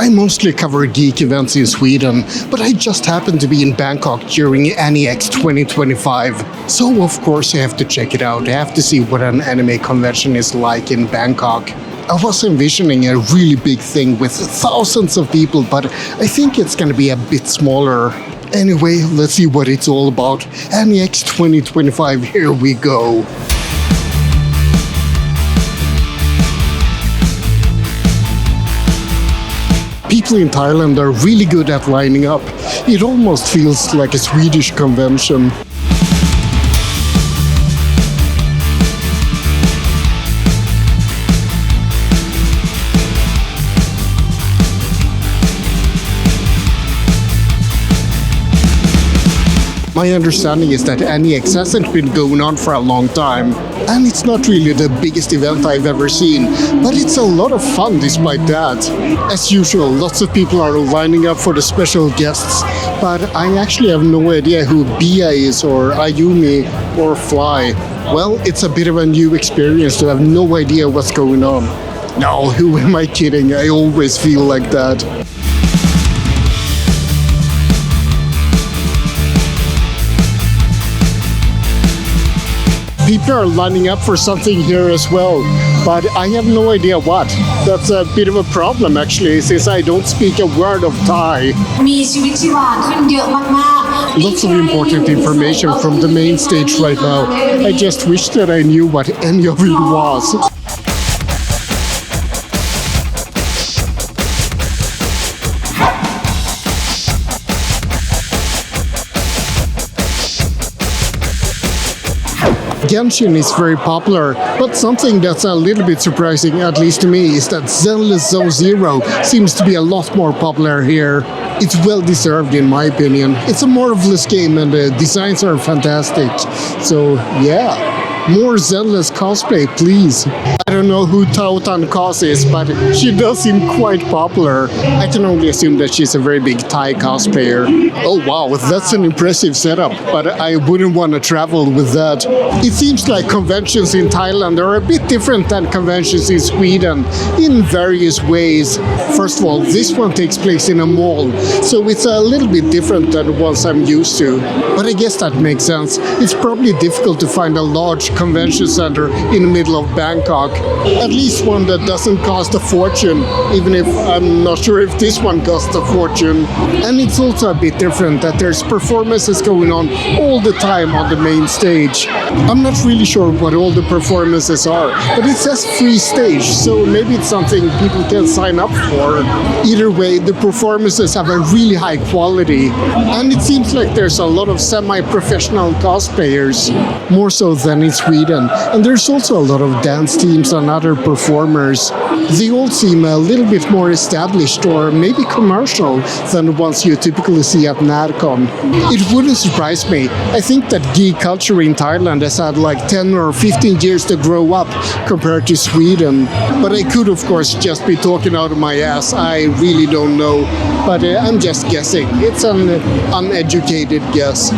I mostly cover geek events in Sweden, but I just happened to be in Bangkok during AniEx 2025. So of course I have to check it out. I have to see what an anime convention is like in Bangkok. I was envisioning a really big thing with thousands of people, but I think it's gonna be a bit smaller. Anyway, let's see what it's all about. AniEx 2025, here we go. People in Thailand are really good at lining up. It almost feels like a Swedish convention. My understanding is that AniEx hasn't been going on for a long time, and it's not really the biggest event I've ever seen, but it's a lot of fun despite that. As usual, lots of people are lining up for the special guests, but I actually have no idea who Bia is, or Ayumi, or Fly. Well, it's a bit of a new experience to have no idea what's going on. No, who am I kidding? I always feel like that. People are lining up for something here as well, but I have no idea what. That's a bit of a problem actually, since I don't speak a word of Thai. Lots of important information from the main stage right now. I just wish that I knew what any of it was. Genshin is very popular, but something that's a little bit surprising, at least to me, is that Zenless Zone Zero seems to be a lot more popular here. It's well deserved in my opinion. It's a marvelous game and the designs are fantastic. So yeah. More Zenless cosplay, please. I don't know who Tautan Cos is, but she does seem quite popular. I can only assume that she's a very big Thai cosplayer. Oh wow, that's an impressive setup, but I wouldn't want to travel with that. It seems like conventions in Thailand are a bit different than conventions in Sweden in various ways. First of all, this one takes place in a mall, so it's a little bit different than the ones I'm used to. But I guess that makes sense. It's probably difficult to find a large convention center in the middle of Bangkok. At least one that doesn't cost a fortune, even if I'm not sure if this one costs a fortune. And it's also a bit different that there's performances going on all the time on the main stage. I'm not really sure what all the performances are, but it says free stage, so maybe it's something people can sign up for. Either way, the performances have a really high quality, and it seems like there's a lot of semi-professional cosplayers, more so than in Sweden. And there's also a lot of dance teams and other performers. They all seem a little bit more established or maybe commercial than the ones you typically see at NADCon. It wouldn't surprise me. I think that geek culture in Thailand has had like 10 or 15 years to grow up compared to Sweden. But I could of course just be talking out of my ass. I really don't know. But I'm just guessing. It's an uneducated guess.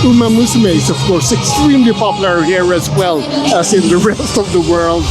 Uma Musume is of course extremely popular here as well as in the rest of the world.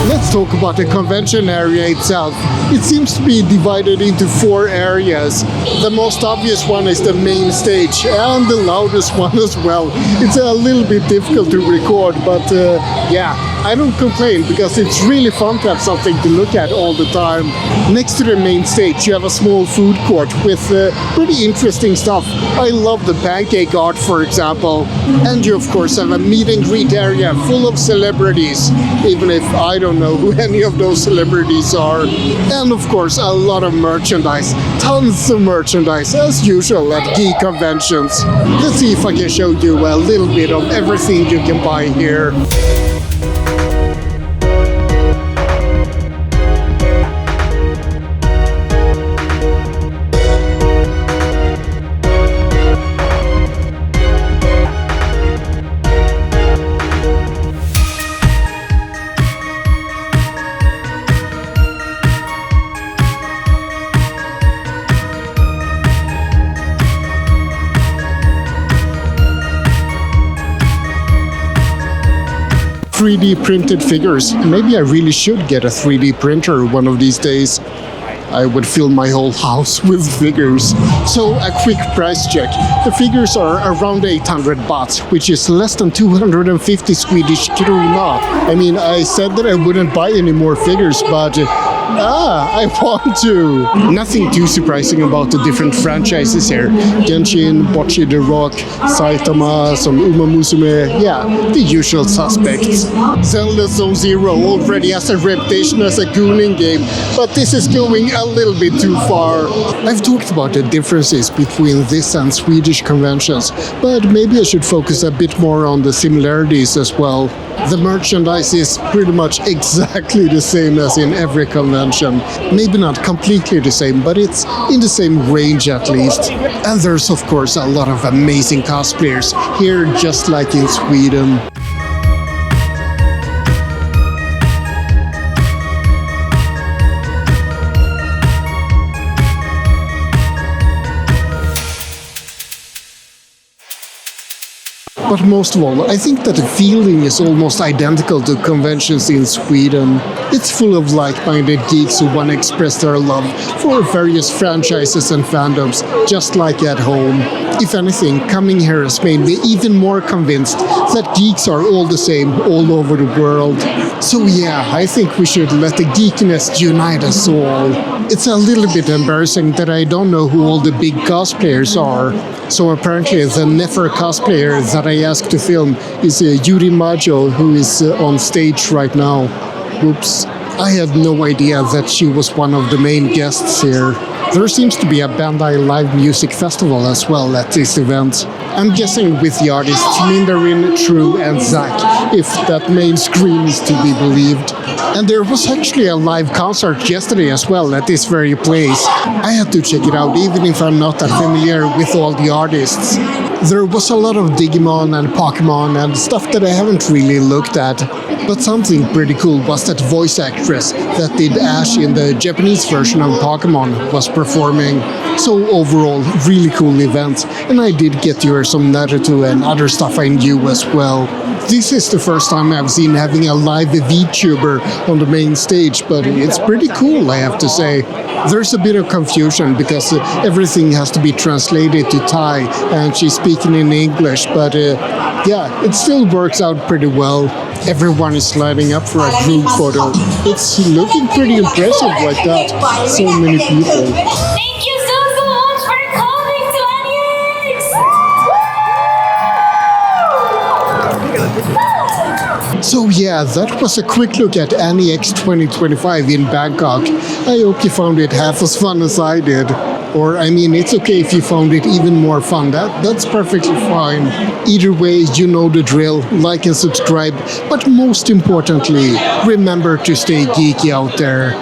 Let's talk about the convention area itself. It seems to be divided into 4 areas. The most obvious one is the main stage and the loudest one as well. It's a little bit difficult to record, but yeah, I don't complain because it's really fun to have something to look at all the time. Next to the main stage, you have a small food court with pretty interesting stuff. I love the pancake art, for example. And you, of course, have a meet and greet area full of celebrities, even if I don't know who any of those celebrities are. And, of course, a lot of merchandise. Tons of merchandise, as usual at geek conventions. Let's see if I can show you a little bit of everything you can buy here. .3D printed figures. Maybe I really should get a 3D printer one of these days. I would fill my whole house with figures. So a quick price check. The figures are around 800 baht, which is less than 250 Swedish krona. I mean, I said that I wouldn't buy any more figures, but I want to. Nothing too surprising about the different franchises here. Genshin, Bocce the Rock, Saitama, some Uma Musume, yeah, the usual suspects. Zelda Zone Zero already has a reputation as a gooning game, but this is going a little bit too far. I've talked about the differences between this and Swedish conventions, but maybe I should focus a bit more on the similarities as well. The merchandise is pretty much exactly the same as in every convention. Maybe not completely the same, but it's in the same range at least. And there's of course a lot of amazing cosplayers here, just like in Sweden. But most of all, I think that the feeling is almost identical to conventions in Sweden. It's full of like-minded geeks who want to express their love for various franchises and fandoms, just like at home. If anything, coming here has made me even more convinced that geeks are all the same all over the world. So yeah, I think we should let the geekiness unite us all. It's a little bit embarrassing that I don't know who all the big cosplayers are. So apparently the Nefer cosplayer that I asked to film is Yuri Majo, who is on stage right now. Oops. I had no idea that she was one of the main guests here. There seems to be a Bandai live music festival as well at this event. I'm guessing with the artists Mindarin, True and Zack, if that main screen is to be believed. And there was actually a live concert yesterday as well at this very place. I had to check it out even if I'm not that familiar with all the artists. There was a lot of Digimon and Pokemon and stuff that I haven't really looked at. But something pretty cool was that voice actress that did Ash in the Japanese version of Pokemon was performing. So overall, really cool event. And I did get to hear some Naruto and other stuff I knew as well. This is the first time I've seen having a live VTuber on the main stage, but it's pretty cool, I have to say. There's a bit of confusion because everything has to be translated to Thai and she's speaking in English, but yeah, it still works out pretty well. Everyone is lining up for a group photo. It's looking pretty impressive like that. So many people. Thank you so much for coming to AniEx! So yeah, that was a quick look at AniEx 2025 in Bangkok. I hope you found it half as fun as I did. Or, I mean, it's okay if you found it even more fun. That's perfectly fine. Either way, you know the drill. Like and subscribe. But most importantly, remember to stay geeky out there.